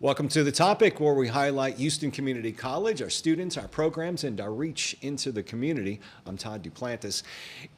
Welcome to The Topic, where we highlight Houston Community College, our students, our programs, and our reach into the community. I'm Todd Duplantis.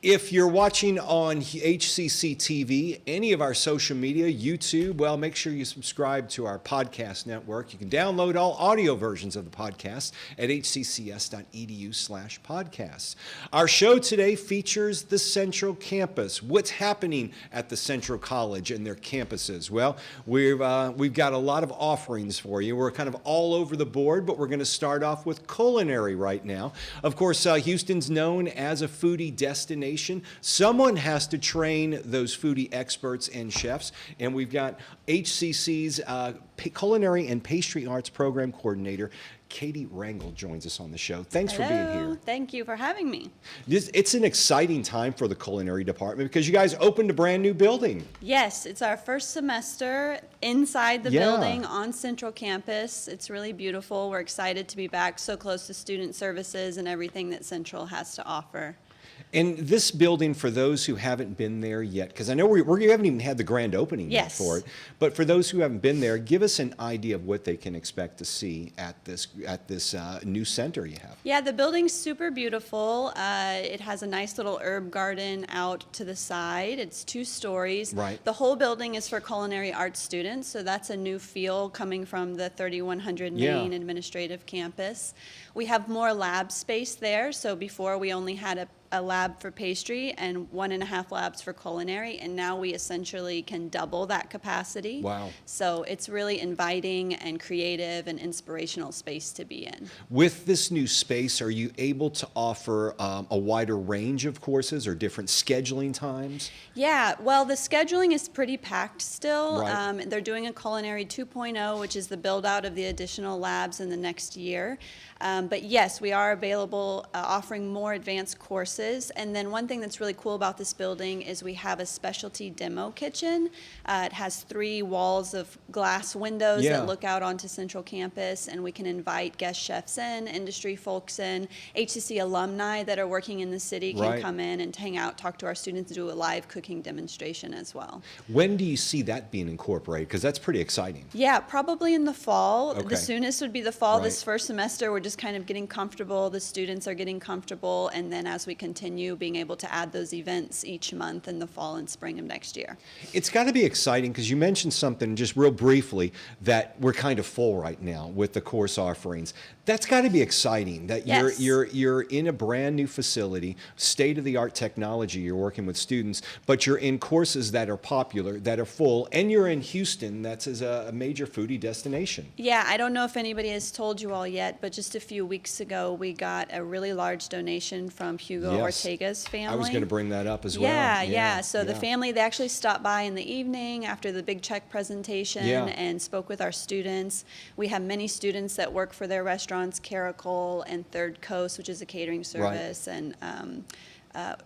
If you're watching on HCC TV, any of our social media, YouTube, well, make sure you subscribe to our podcast network. You can download all audio versions of the podcast at hccs.edu/podcasts. Our show today features the Central Campus. What's happening at the Central College and their campuses? Well, we've got a lot of offerings for you. We're kind of all over the board, but we're going to start off with Culinary right now. Of course, Houston's known as a foodie destination. Someone has to train those foodie experts and chefs, and we've got HCC's Culinary and Pastry Arts Program Coordinator, Katie Rangel, joins us on the show. Thanks for being here. Thank you for having me. It's an exciting time for the culinary department because you guys opened a brand new building. Yes, it's our first semester inside the building on Central Campus. It's really beautiful. We're excited to be back so close to student services and everything that Central has to offer. And this building, for those who haven't been there yet, because I know we haven't even had the grand opening yet for it, but for those who haven't been there, give us an idea of what they can expect to see at this new center you have. Yeah, the building's super beautiful. It has a nice little herb garden out to the side. It's 2 stories. Right. The whole building is for culinary arts students, so that's a new feel coming from the 3100 main administrative campus. We have more lab space there, so before we only had a lab for pastry and 1.5 labs for culinary, and now we essentially can double that capacity. Wow. So it's really inviting and creative and inspirational space to be in. With this new space, are you able to offer a wider range of courses or different scheduling times? Yeah, well, the scheduling is pretty packed still. Right. They're doing a Culinary 2.0, which is the build out of the additional labs in the next year. But yes, we are available, offering more advanced courses. And then one thing that's really cool about this building is we have a specialty demo kitchen. It has 3 walls of glass windows that look out onto Central Campus, and we can invite guest chefs in, industry folks in, HCC alumni that are working in the city can come in and hang out, talk to our students, do a live cooking demonstration as well. When do you see that being incorporated? Because that's pretty exciting. Yeah, probably in the fall. Okay. The soonest would be the fall. This first semester, we're just kind of getting comfortable. The students are getting comfortable, and then as we continue, being able to add those events each month in the fall and spring of next year. It's got to be exciting because you mentioned something just real briefly that we're kind of full right now with the course offerings. That's got to be exciting that you're in a brand new facility, state-of-the-art technology. You're working with students, but you're in courses that are popular, that are full, and you're in Houston. That's a major foodie destination. Yeah, I don't know if anybody has told you all yet, but just a few weeks ago, we got a really large donation from Hugo Ortega's family. I was going to bring that up as well. Yeah. So the family, they actually stopped by in the evening after the big check presentation and spoke with our students. We have many students that work for their restaurants, Curator and Third Coast, which is a catering service, and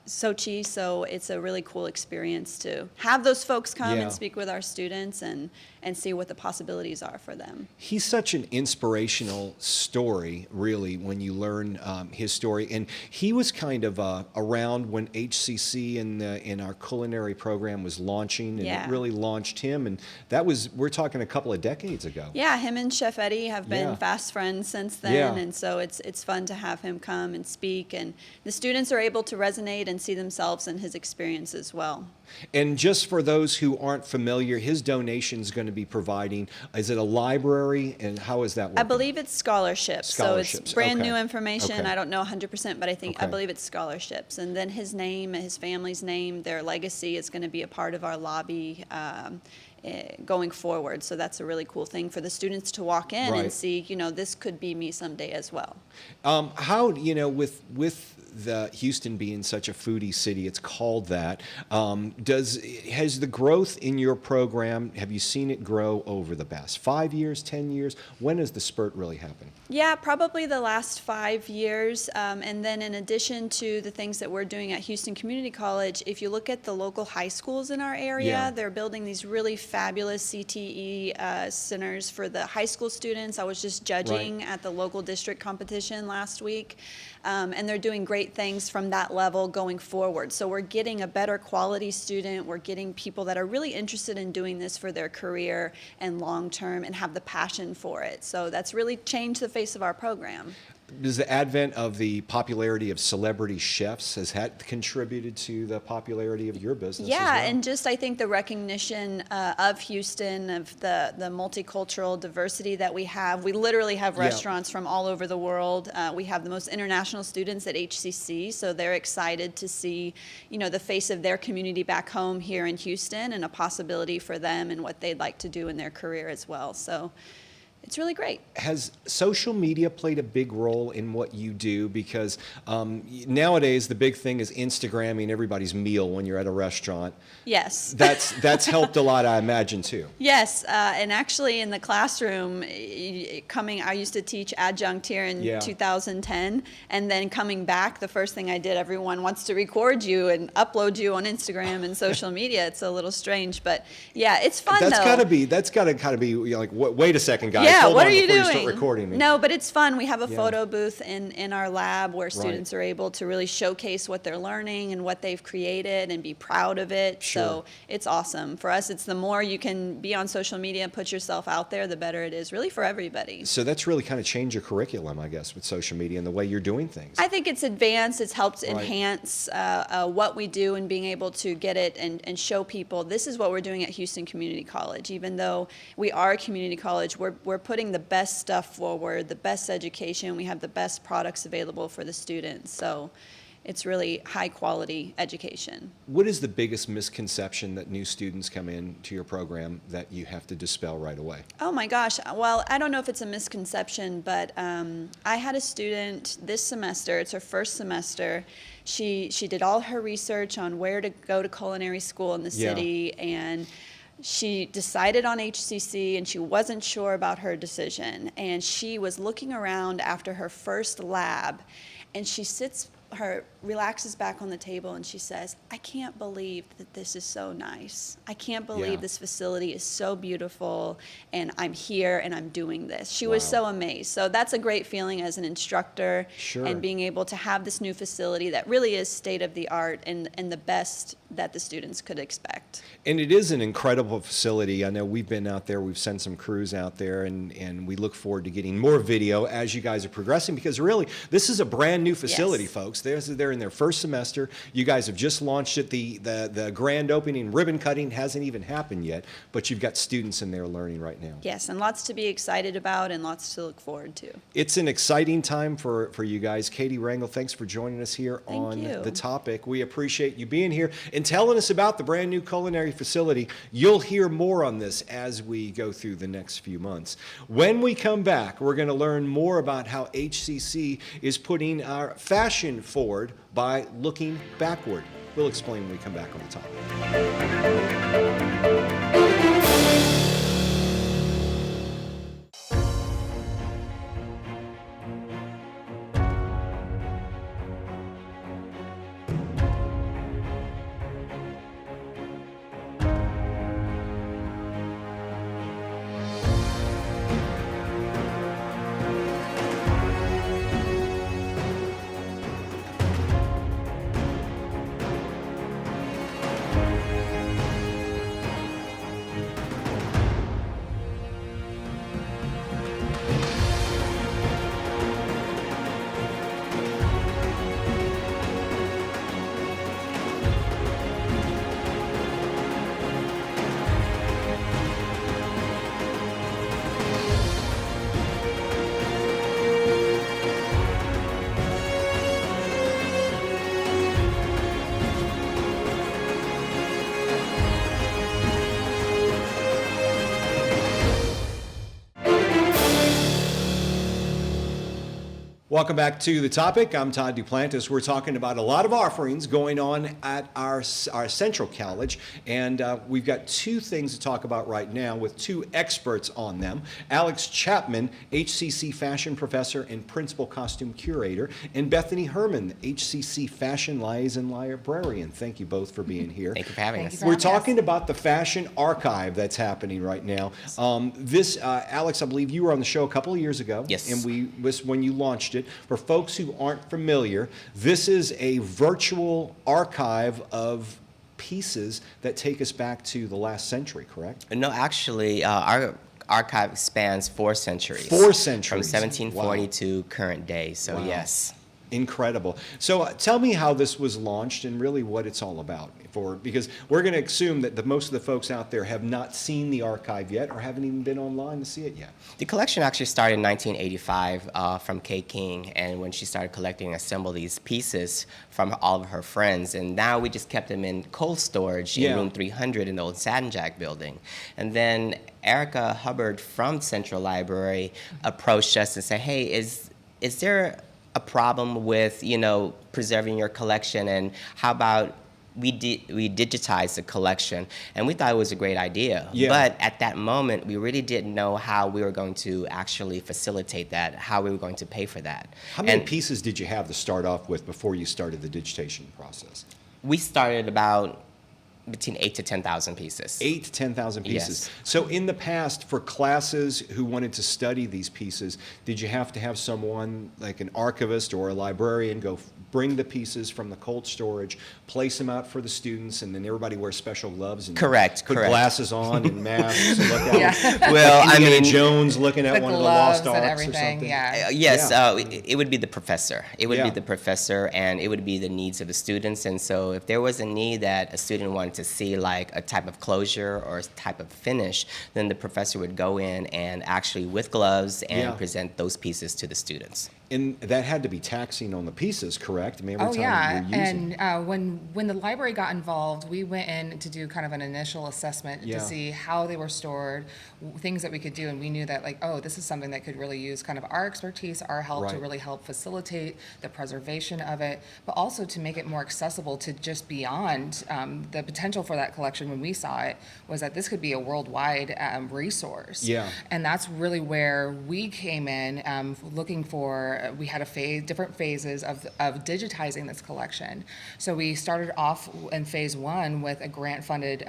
Sochi. So it's a really cool experience to have those folks come and speak with our students and see what the possibilities are for them. He's such an inspirational story, really, when you learn his story. And he was kind of around when HCC in our culinary program was launching, and it really launched him. And that was, we're talking a couple of decades ago. Yeah, him and Chef Eddie have been fast friends since then. And so it's fun to have him come and speak. And the students are able to resonate and see themselves in his experience as well. And just for those who aren't familiar, his donation is going to be providing, is it a library, and how is that working? I believe it's scholarships. So it's brand new information. I don't know 100%, but I believe it's scholarships. And then his name, his family's name, their legacy is going to be a part of our lobby going forward. So that's a really cool thing for the students to walk in and see, you know, this could be me someday as well. How, you know, with the Houston being such a foodie city, it's called that, has the growth in your program, have you seen it grow over the past 5 years, 10 years? When has the spurt really happened? Yeah, probably the last 5 years. And then in addition to the things that we're doing at Houston Community College, if you look at the local high schools in our area, they're building these really fabulous CTE centers for the high school students. I was just judging at the local district competition last week, and they're doing great great things from that level going forward. So we're getting a better quality student. We're getting people that are really interested in doing this for their career and long term and have the passion for it. So that's really changed the face of our program. Does the advent of the popularity of celebrity chefs, has that contributed to the popularity of your business as well? And just I think the recognition of Houston, of the multicultural diversity that we have. We literally have restaurants from all over the world. We have the most international students at HCC, so they're excited to see, the face of their community back home here in Houston and a possibility for them and what they'd like to do in their career as well. So it's really great. Has social media played a big role in what you do? Because nowadays the big thing is Instagramming everybody's meal when you're at a restaurant. Yes. That's helped a lot, I imagine, too. Yes, and actually in the classroom, I used to teach adjunct here in 2010, and then coming back, the first thing I did, everyone wants to record you and upload you on Instagram and social media. It's a little strange, but yeah, it's fun though. That's gotta kind of be like, wait a second, guys. Yeah, Hold what on are you before doing? You start recording me. No, but it's fun. We have a photo booth in our lab where students are able to really showcase what they're learning and what they've created and be proud of it. Sure. So it's awesome. For us, it's the more you can be on social media and put yourself out there, the better it is, really for everybody. So that's really kind of changed your curriculum, I guess, with social media and the way you're doing things. I think it's advanced. It's helped enhance what we do and being able to get it and show people this is what we're doing at Houston Community College. Even though we are a community college, we're putting the best stuff forward, the best education. We have the best products available for the students. So it's really high quality education. What is the biggest misconception that new students come into your program that you have to dispel right away? Oh my gosh. Well, I don't know if it's a misconception, but I had a student this semester, it's her first semester. She did all her research on where to go to culinary school in the city, and she decided on HCC, and she wasn't sure about her decision. And she was looking around after her first lab, and she relaxes back on the table, and she says, I can't believe that this is so nice. I can't believe this facility is so beautiful, and I'm here and I'm doing this. She was so amazed. So that's a great feeling as an instructor, and being able to have this new facility that really is state of the art and the best that the students could expect. And it is an incredible facility. I know we've been out there, we've sent some crews out there, and we look forward to getting more video as you guys are progressing, because really, this is a brand new facility, folks. They're in their first semester. You guys have just launched it. The grand opening, ribbon cutting hasn't even happened yet, but you've got students in there learning right now. Yes, and lots to be excited about and lots to look forward to. It's an exciting time for you guys. Katie Rangel, thanks for joining us here on The Topic. We appreciate you being here and telling us about the brand new culinary facility. You'll hear more on this as we go through the next few months. When we come back, we're going to learn more about how HCC is putting our fashion forward by looking backward. We'll explain when we come back on The Topic. Welcome back to The Topic. I'm Todd Duplantis. We're talking about a lot of offerings going on at our Central College, and we've got two things to talk about right now with two experts on them. Alex Chapman, HCC Fashion Professor and Principal Costume Curator, and Bethany Herman, HCC Fashion Liaison Librarian. Thank you both for being here. Thank you for having us. We're talking about the Fashion Archive that's happening right now. Alex, I believe you were on the show a couple of years ago. Yes. And this when you launched it. For folks who aren't familiar, this is a virtual archive of pieces that take us back to the last century, correct? No, actually, our archive spans 4 centuries. 4 centuries. From 1740 Wow. to current day, so Wow. yes. Incredible. So tell me how this was launched and really what it's all about. Because we're going to assume that most of the folks out there have not seen the archive yet or haven't even been online to see it yet. The collection actually started in 1985 from Kay King, and when she started collecting and assemble these pieces from all of her friends. And now we just kept them in cold storage in room 300 in the old Satin Jack building. And then Erica Hubbard from Central Library approached us and said, hey, is there a problem with, preserving your collection, and how about we digitize the collection? And we thought it was a great idea. Yeah. But at that moment, we really didn't know how we were going to actually facilitate that, how we were going to pay for that. How many pieces did you have to start off with before you started the digitation process? We started about between 8,000 to 10,000 pieces. 8,000 to 10,000 pieces. Yes. So in the past, for classes who wanted to study these pieces, did you have to have someone like an archivist or a librarian go bring the pieces from the cold storage, place them out for the students, and then everybody wears special gloves and Correct. put glasses on and masks and look out? Yeah. Well, like I Indiana mean, Jones looking at The one of the lost gloves and arks or everything, something. yeah. Yes, Yeah. it would be the professor. It would Yeah. be the professor, and it would be the needs of the students. And so if there was a need that a student wanted to see, like a type of closure or a type of finish, then the professor would go in and actually, with gloves, and Yeah. present those pieces to the students. And that had to be taxing on the pieces, correct? I mean, every Oh time yeah, you're using. and when the library got involved, we went in to do kind of an initial assessment Yeah. to see how they were stored, things that we could do, and we knew that this is something that could really use kind of our expertise, our help to Right. really help facilitate the preservation of it, but also to make it more accessible to just beyond the potential for that collection. When we saw it, was that this could be a worldwide resource. Yeah. And that's really where we came in, looking for. We had different phases of digitizing this collection. So we started off in phase 1 with a grant-funded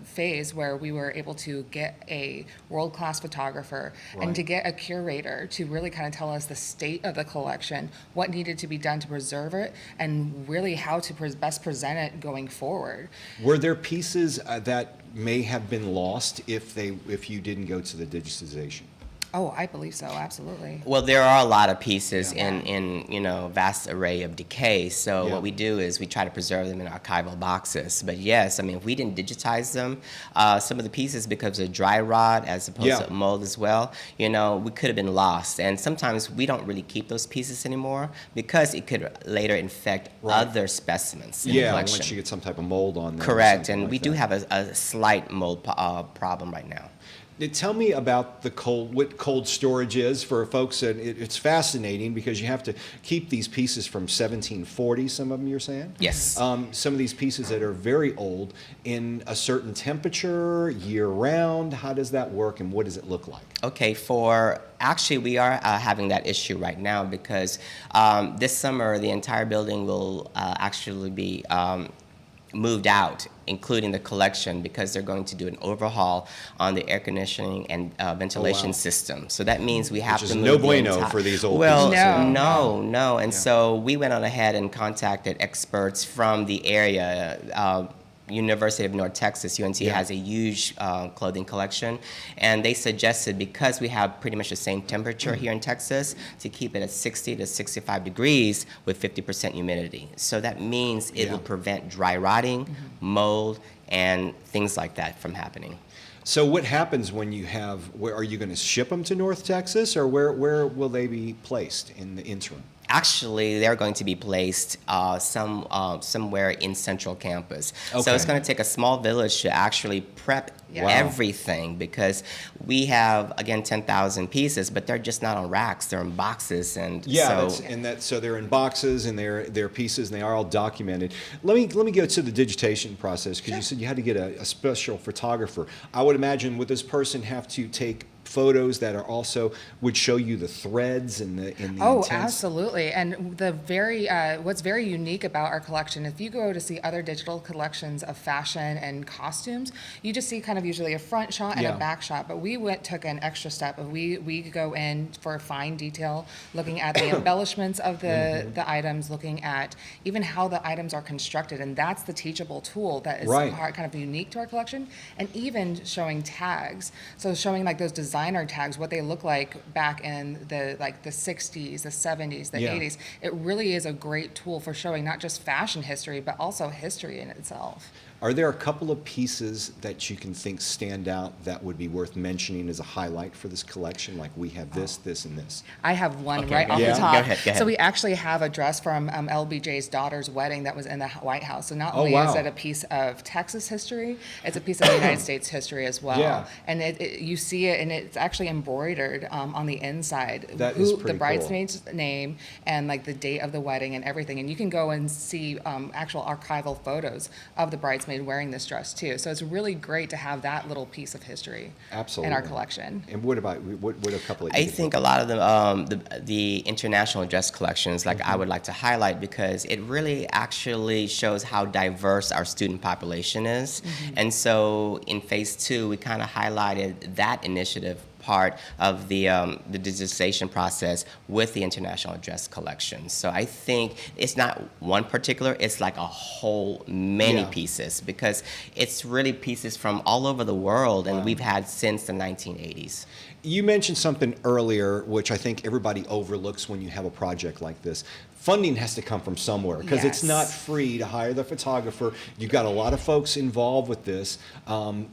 phase where we were able to get a world-class photographer Right. and to get a curator to really kind of tell us the state of the collection, what needed to be done to preserve it, and really how to best present it going forward. Were there pieces that may have been lost if you didn't go to the digitization? Oh, I believe so, absolutely. Well, there are a lot of pieces Yeah. in vast array of decay. So Yeah. what we do is we try to preserve them in archival boxes. But yes, I mean, if we didn't digitize them, some of the pieces, because of dry rot as opposed Yeah. to mold as well, we could have been lost. And sometimes we don't really keep those pieces anymore because it could later infect Right. other specimens in the Yeah, collection. once you get some type of mold on them. or Correct, something and like we do that. have a slight mold problem right now. Tell me about what cold storage is for folks. And it's fascinating because you have to keep these pieces from 1740, some of them you're saying? Yes. Some of these pieces that are very old in a certain temperature, year-round. How does that work and what does it look like? Okay, actually we are having that issue right now because this summer the entire building will actually be moved out, including the collection, because they're going to do an overhaul on the air conditioning and ventilation wow. system. So that means we have Which to is move no the bueno entire- for these old well, pieces. no. And so we went on ahead and contacted experts from the area. University of North Texas, UNT, Yeah. has a huge clothing collection, and they suggested, because we have pretty much the same temperature here in Texas, to keep it at 60 to 65 degrees with 50% humidity. So that means it Yeah. will prevent dry rotting, mold, and things like that from happening. So what happens when are you going to ship them to North Texas or where will they be placed in the interim? Actually, they're going to be placed somewhere in Central Campus. Okay. So it's going to take a small village to actually prep Yeah. Wow. everything, because we have, again, 10,000 pieces, but they're just not on racks. They're in boxes, and Yeah, so so they're in boxes and they're pieces and they are all documented. Let me go to the digitation process because you said you had to get a special photographer. I would imagine would this person have to take photos that are also would show you the threads and the Oh, intense. absolutely. And the what's very unique about our collection, if you go to see other digital collections of fashion and costumes, you just see kind of usually a front shot and a back shot. But we took an extra step. We go in for fine detail, looking at the embellishments of the items, looking at even how the items are constructed, and that's the teachable tool that is kind of unique to our collection, and even showing tags. So showing like those designer tags, what they look like back in the 60s, the 70s, the 80s. It really is a great tool for showing not just fashion history, but also history in itself. Are there a couple of pieces that you can think stand out that would be worth mentioning as a highlight for this collection? Like we have this, this, and this. I have one Okay, right off yeah. the top. Go ahead. So we actually have a dress from LBJ's daughter's wedding that was in the White House. So not only is it a piece of Texas history, it's a piece of the United States history as well. Yeah. And you see it, and it's actually embroidered on the inside. That is pretty the cool. bridesmaid's name and like the date of the wedding and everything. And you can go and see actual archival photos of the bridesmaid wearing this dress too. So it's really great to have that little piece of history in our collection. And what about what a couple of? I think a lot of the international dress collections, like I would like to highlight, because it really actually shows how diverse our student population is. And so in phase 2, we kind of highlighted that initiative part of the digitization process with the international dress collection. So I think it's not one particular, it's like a whole many pieces, because it's really pieces from all over the world, and we've had since the 1980s. You mentioned something earlier, which I think everybody overlooks when you have a project like this. Funding has to come from somewhere, because it's not free to hire the photographer. You've got a lot of folks involved with this.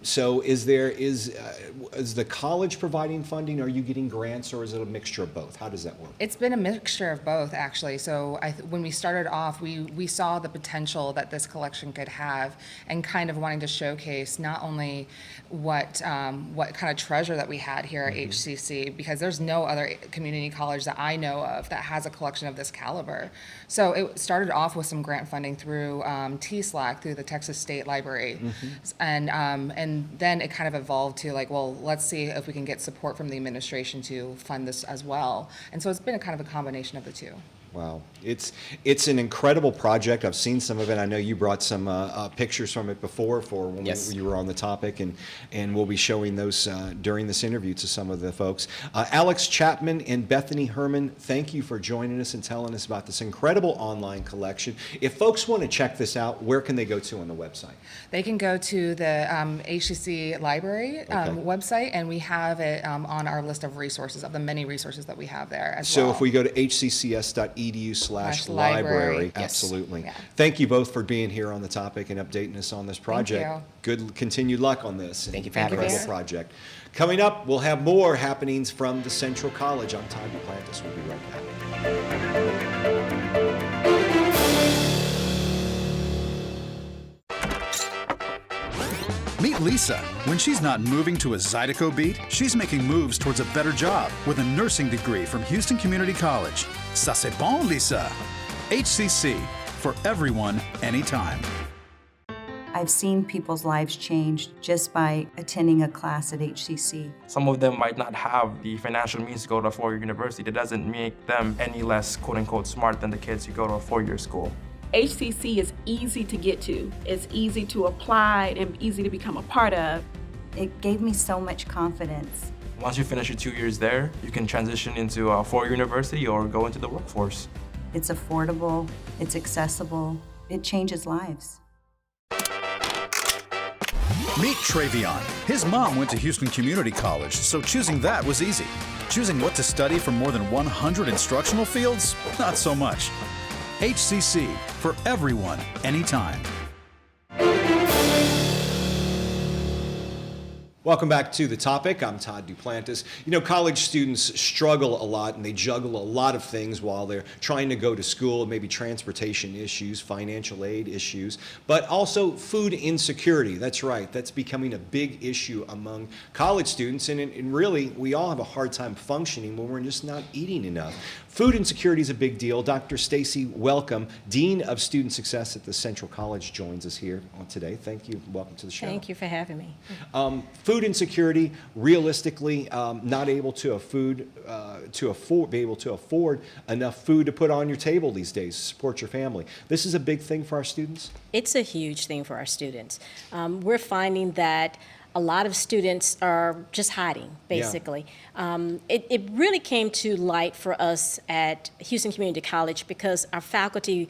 So is the college providing funding? Are you getting grants, or is it a mixture of both? How does that work? It's been a mixture of both, actually. So when we started off, we saw the potential that this collection could have, and kind of wanting to showcase not only what kind of treasure that we had here at HCC, because there's no other community college that I know of that has a collection of this caliber. So it started off with some grant funding through TSLAC, through the Texas State Library, and then it kind of evolved to like, well, let's see if we can get support from the administration to fund this as well. And so it's been a kind of a combination of the two. Wow, it's an incredible project. I've seen some of it. I know you brought some pictures from it before for when you were on the topic, and we'll be showing those during this interview to some of the folks. Alex Chapman and Bethany Herman, thank you for joining us and telling us about this incredible online collection. If folks want to check this out, where can they go to on the website? They can go to the HCC Library website, and we have it on our list of resources, of the many resources that we have there as well. So if we go to hccs.edu/library, absolutely. Yeah. Thank you both for being here on the topic and updating us on this project. Thank you. Good continued luck on this. Thank you for having us. Incredible project. Coming up, we'll have more happenings from the Central College. I'm Todd Duplantis. We'll be right back. Meet Lisa. When she's not moving to a Zydeco beat, she's making moves towards a better job with a nursing degree from Houston Community College. Ça c'est bon, Lisa. HCC, for everyone, anytime. I've seen people's lives change just by attending a class at HCC. Some of them might not have the financial means to go to a four-year university. That doesn't make them any less quote-unquote smart than the kids who go to a four-year school. HCC is easy to get to. It's easy to apply and easy to become a part of. It gave me so much confidence. Once you finish your 2 years there, you can transition into a four-year university or go into the workforce. It's affordable, it's accessible, it changes lives. Meet Travion. His mom went to Houston Community College, so choosing that was easy. Choosing what to study from more than 100 instructional fields? Not so much. HCC, for everyone, anytime. Welcome back to The Topic. I'm Todd Duplantis. You know, college students struggle a lot, and they juggle a lot of things while they're trying to go to school, maybe transportation issues, financial aid issues, but also food insecurity. That's right. That's becoming a big issue among college students, and really, we all have a hard time functioning when we're just not eating enough. Food insecurity is a big deal. Dr. Stacy Welcome, Dean of Student Success at the Central College, joins us here today. Thank you. Welcome to the show. Thank you for having me. Food food insecurity, realistically, not able to be able to afford enough food to put on your table these days to support your family. This is a big thing for our students? It's a huge thing for our students. We're finding that a lot of students are just hiding, basically. It really came to light for us at Houston Community College because our faculty,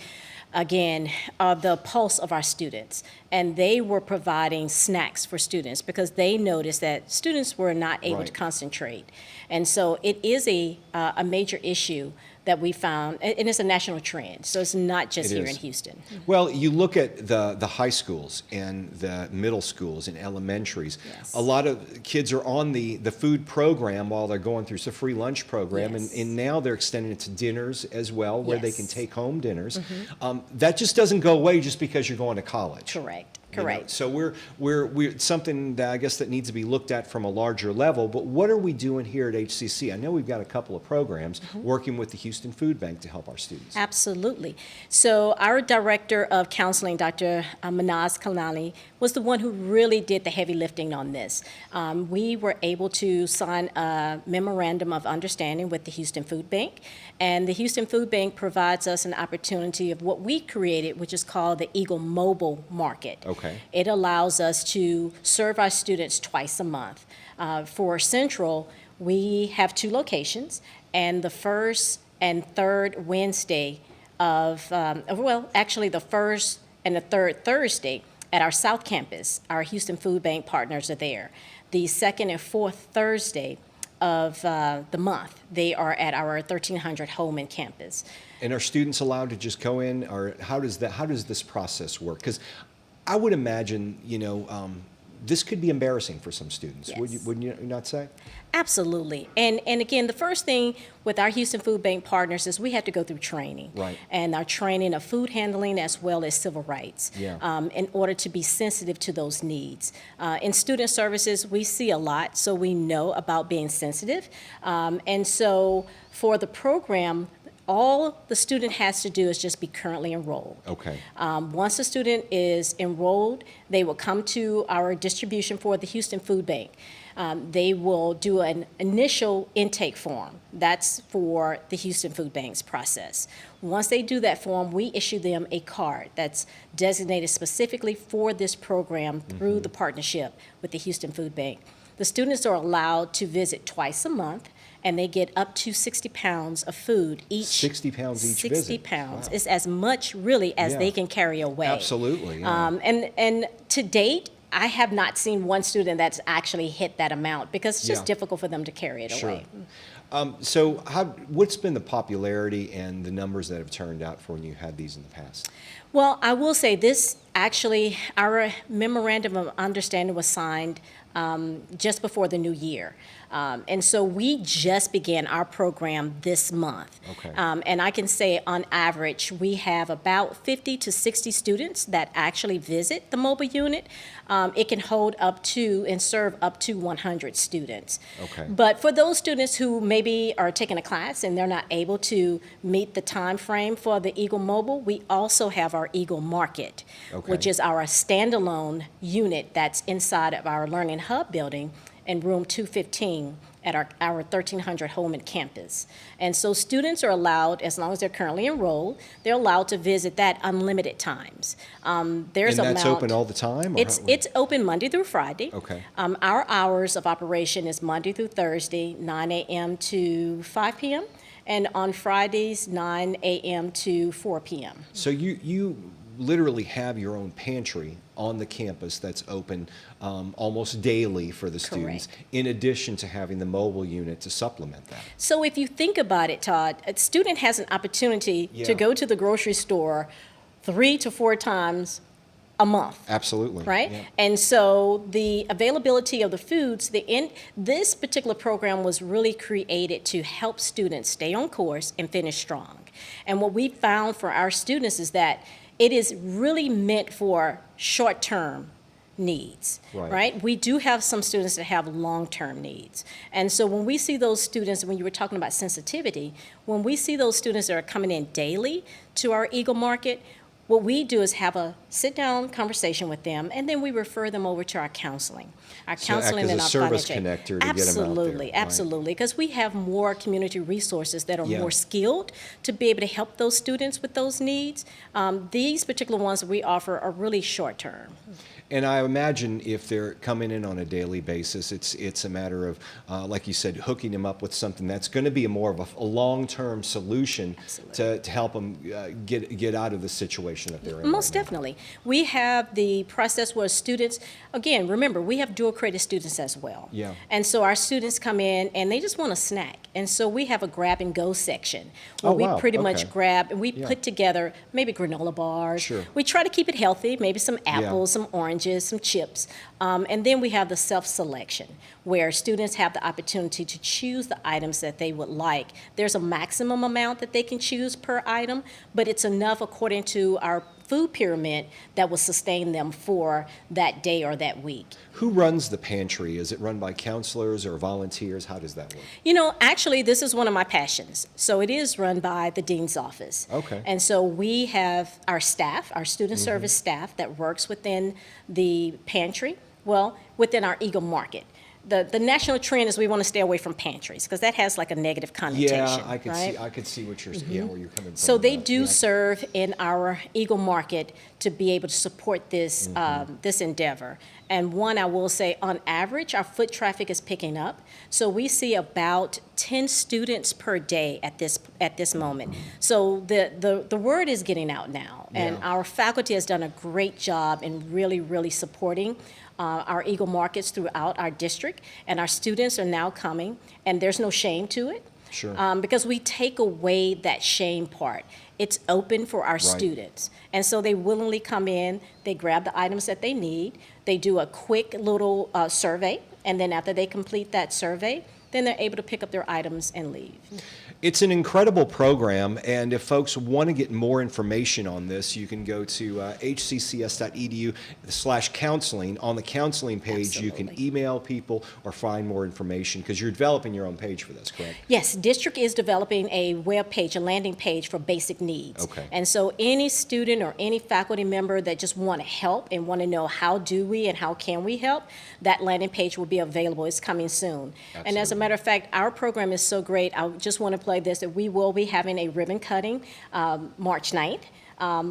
again, are the pulse of our students. And they were providing snacks for students because they noticed that students were not able to concentrate. And so it is a major issue that we found, and it's a national trend, so it's not just here in Houston. Well, you look at the high schools and the middle schools and elementaries. Yes. A lot of kids are on the food program while they're going through. It's a free lunch program, and now they're extending it to dinners as well, where they can take home dinners. That just doesn't go away just because you're going to college. Correct. You know, Correct. so we're something that I guess that needs to be looked at from a larger level. But what are we doing here at HCC? I know we've got a couple of programs working with the Houston Food Bank to help our students. Absolutely. So our director of counseling, Dr. Manaz Kalani, was the one who really did the heavy lifting on this. We were able to sign a memorandum of understanding with the Houston Food Bank, and the Houston Food Bank provides us an opportunity of what we created, which is called the Eagle Mobile Market. Okay. It allows us to serve our students twice a month. For Central, we have 2 locations, and the first and third Wednesday of, actually the first and the third Thursday at our South Campus, our Houston Food Bank partners are there. The second and fourth Thursday of the month, they are at our 1300 Holman campus. And are students allowed to just go in, or how does this process work? Because I would imagine, this could be embarrassing for some students. Yes. Wouldn't you not say? Absolutely. And again, the first thing with our Houston Food Bank partners is we have to go through training. Right. And our training of food handling as well as civil rights in order to be sensitive to those needs. In student services, we see a lot, so we know about being sensitive. And so for the program, all the student has to do is just be currently enrolled. Okay. Once the student is enrolled, they will come to our distribution for the Houston Food Bank. They will do an initial intake form. That's for the Houston Food Bank's process. Once they do that form, we issue them a card that's designated specifically for this program through the partnership with the Houston Food Bank. The students are allowed to visit twice a month, and they get up to 60 pounds of food each. 60 pounds each 60 visit. pounds. Wow. It's as much really as they can carry away. Absolutely. Yeah. And to date, I have not seen one student that's actually hit that amount because it's just difficult for them to carry it away. So what's been the popularity and the numbers that have turned out for when you had these in the past? Well, I will say this, actually, our memorandum of understanding was signed just before the new year. And so we just began our program this month. Okay. And I can say on average, we have about 50 to 60 students that actually visit the mobile unit. It can hold up to and serve up to 100 students. Okay. But for those students who maybe are taking a class and they're not able to meet the time frame for the Eagle Mobile, we also have our Eagle Market, which is our standalone unit that's inside of our Learning Hub building in room 215 at our 1300 Holman campus. And so students are allowed, as long as they're currently enrolled, they're allowed to visit that unlimited times. There's and that's open all the time? Or it's open Monday through Friday. Okay. Our hours of operation is Monday through Thursday, 9 a.m. to 5 p.m., and on Fridays, 9 a.m. to 4 p.m. So you literally have your own pantry on the campus that's open almost daily for the students, in addition to having the mobile unit to supplement that. So if you think about it, Todd, a student has an opportunity to go to the grocery store 3 to 4 times a month. Absolutely. Right? Yeah. And so the availability of the foods, this particular program was really created to help students stay on course and finish strong. And what we found for our students is that it is really meant for short-term needs, right? We do have some students that have long-term needs. And so when we see those students, when you were talking about sensitivity, when we see those students that are coming in daily to our Eagle Market, what we do is have a sit-down conversation with them, and then we refer them over to our counseling. Our So act counseling as and a our service financial aid. connector to get 'em out there, Absolutely, right. absolutely, because we have more community resources that are Yeah. more skilled to be able to help those students with those needs. These particular ones that we offer are really short-term. And I imagine if they're coming in on a daily basis, it's a matter of, like you said, hooking them up with something that's going to be more of a long-term solution to help them get out of the situation that they're in. Most right now. definitely. We have the process where students, again, remember, we have dual credit students as well. Yeah. And so our students come in and they just want a snack. And so we have a grab and go section where Oh, wow. we pretty Okay. much grab and we Yeah. put together maybe granola bars. Sure. We try to keep it healthy, maybe some apples, some oranges, some chips. And then we have the self-selection where students have the opportunity to choose the items that they would like. There's a maximum amount that they can choose per item, but it's enough according to our food pyramid that will sustain them for that day or that week. Who runs the pantry? Is it run by counselors or volunteers? How does that work? You know, actually, this is one of my passions. So it is run by the dean's office. Okay. And so we have our staff, our student service staff that works within the pantry, well, within our Eagle Market. The national trend is we want to stay away from pantries because that has like a negative connotation. Yeah, I could right? see. I could see what you're yeah, where you're coming from. So they with that. do Yeah. serve in our Eagle Market to be able to support this this endeavor. And one, I will say, on average, our foot traffic is picking up. So we see about 10 students per day at this moment. So the word is getting out now, and Yeah. our faculty has done a great job in really supporting our Eagle Markets throughout our district, and our students are now coming, and there's no shame to it. Sure. Because we take away that shame part. It's open for our students. And so they willingly come in, they grab the items that they need, they do a quick little survey, and then after they complete that survey, then they're able to pick up their items and leave. It's an incredible program, and if folks want to get more information on this, you can go to hccs.edu/counseling. On the counseling page, you can Absolutely. email people or find more information because you're developing your own page for this, correct? Yes, district is developing a web page, a landing page for basic needs. Okay. And so any student or any faculty member that just want to help and want to know how do we and how can we help, that landing page will be available. It's coming soon. And as a Absolutely. matter of fact, our program is so great. I just want to play this, that we will be having a ribbon cutting March 9th.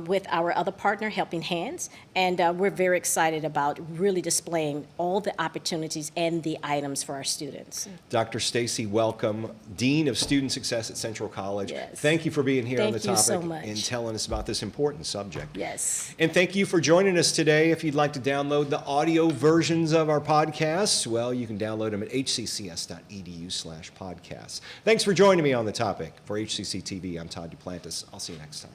With our other partner, Helping Hands, and we're very excited about really displaying all the opportunities and the items for our students. Dr. Stacy Welcome, Dean of Student Success at Central College. Yes. Thank you for being here on the Thank you topic so much. and telling us about this important subject. Yes. And thank you for joining us today. If you'd like to download the audio versions of our podcasts, well, you can download them at hccs.edu/podcasts. Thanks for joining me on the topic. For HCC TV, I'm Todd Duplantis. I'll see you next time.